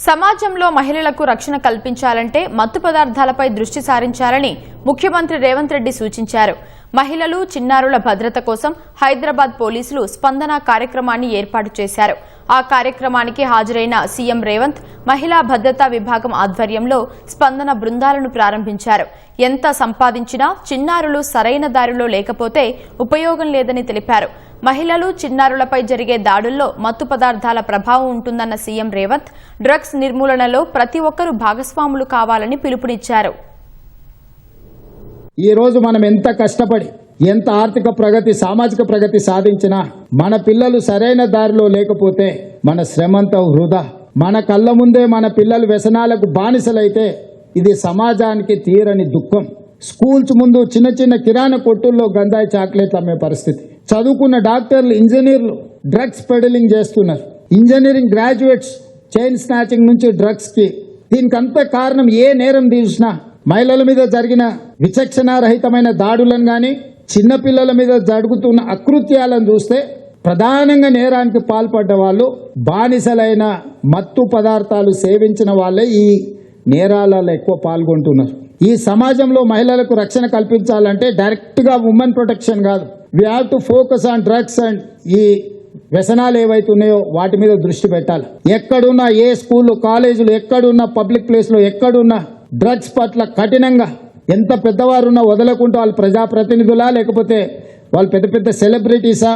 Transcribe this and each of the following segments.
సమాజంలో మహిళలకు రక్షణ కల్పించాలంటే మత్తు పదార్థాలపై దృష్టి సారించాలని ముఖ్యమంత్రి రేవంత్ రెడ్డి సూచించారు. మహిళలు, చిన్నారుల భద్రత కోసం హైదరాబాద్ పోలీసులు స్పందన కార్యక్రమాన్ని ఏర్పాటు చేశారు. ఆ కార్యక్రమానికి హాజరైన సీఎం రేవంత్ మహిళా భద్రతా విభాగం ఆధ్వర్యంలో స్పందన బృందాలను ప్రారంభించారు. ఎంత సంపాదించినా చిన్నారులు సరైన దారిలో లేకపోతే ఉపయోగం లేదని తెలిపారు. మహిళలు, చిన్నారులపై జరిగే దాడుల్లో మత్తు పదార్థాల ప్రభావం ఉంటుందన్న సీఎం రేవంత్ డ్రగ్స్ నిర్మూలనలో ప్రతి ఒక్కరూ భాగస్వాములు కావాలని పిలుపునిచ్చారు. ఈ రోజు మనం ఎంత కష్టపడి ఎంత ఆర్థిక ప్రగతి, సామాజిక ప్రగతి సాధించినా మన పిల్లలు సరైన దారిలో లేకపోతే మన శ్రమంతా వృధా. మన కళ్ళ ముందే మన పిల్లలు వ్యసనాలకు బానిసలైతే ఇది సమాజానికి తీరని దుఃఖం. స్కూల్స్ ముందు చిన్న చిన్న కిరాణా కొట్టుల్లో గంజాయి చాక్లెట్లు అమ్మే పరిస్థితి. చదువుకున్న డాక్టర్లు, ఇంజనీర్లు డ్రగ్స్ పెడలింగ్ చేస్తున్నారు. ఇంజనీరింగ్ గ్రాడ్యుయేట్స్ చైన్ స్నాచింగ్ నుంచి డ్రగ్స్ కి. దీనికంతా కారణం ఏ నేరం తీసినా మహిళల మీద జరిగిన విచక్షణారహితమైన దాడులను గాని, చిన్నపిల్లల మీద జరుగుతున్న అకృత్యాలను చూస్తే ప్రధానంగా నేరానికి పాల్పడ్డ వాళ్ళు బానిసలైన మత్తు పదార్థాలు సేవించిన వాళ్ళే ఈ నేరాలలో ఎక్కువ పాల్గొంటున్నారు. ఈ సమాజంలో మహిళలకు రక్షణ కల్పించాలంటే డైరెక్ట్ గా ఉమెన్ ప్రొటెక్షన్ కాదు, we have to focus on drugs and ఈ వ్యసనాలు ఏవైతున్నాయో వాటి మీద దృష్టి పెట్టాలి. ఎక్కడున్నా, ఏ స్కూళ్ళు, కాలేజీలు, ఎక్కడున్నా, పబ్లిక్ ప్లేస్ లో ఎక్కడున్నా డ్రగ్స్ పట్ల కఠినంగా, ఎంత పెద్దవారున్నా వదలకుండా, వాళ్ళు ప్రజాప్రతినిధులా లేకపోతే వాళ్ళు పెద్ద పెద్ద సెలబ్రిటీసా,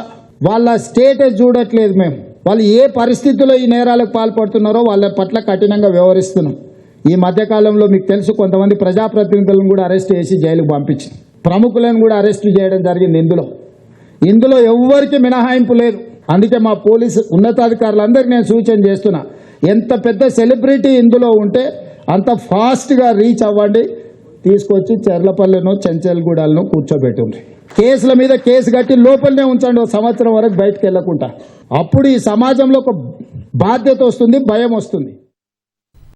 వాళ్ళ స్టేటస్ చూడట్లేదు. మేము వాళ్ళు ఏ పరిస్థితుల్లో ఈ నేరాలకు పాల్పడుతున్నారో వాళ్ళ పట్ల కఠినంగా వ్యవహరిస్తున్నాం. ఈ మధ్యకాలంలో మీకు తెలుసు, కొంతమంది ప్రజాప్రతినిధులను కూడా అరెస్ట్ చేసి జైలుకు పంపించింది. ప్రముఖులను కూడా అరెస్ట్ చేయడం జరిగింది. ఇందులో ఎవ్వరికి మినహాయింపు లేదు. అందుకే మా పోలీసు ఉన్నతాధికారులందరికీ నేను సూచన చేస్తున్నా, ఎంత పెద్ద సెలబ్రిటీ ఇందులో ఉంటే అంత ఫాస్ట్గా రీచ్ అవ్వండి, తీసుకొచ్చి చెర్లపల్లెనో చెంచల్గూడలను కూర్చోబెట్టుండ్రి. కేసుల మీద కేసు కట్టి లోపలనే ఉంచండి, 1 సంవత్సరం వరకు బయటకు వెళ్లకుండా. అప్పుడు ఈ సమాజంలో ఒక బాధ్యత వస్తుంది, భయం వస్తుంది.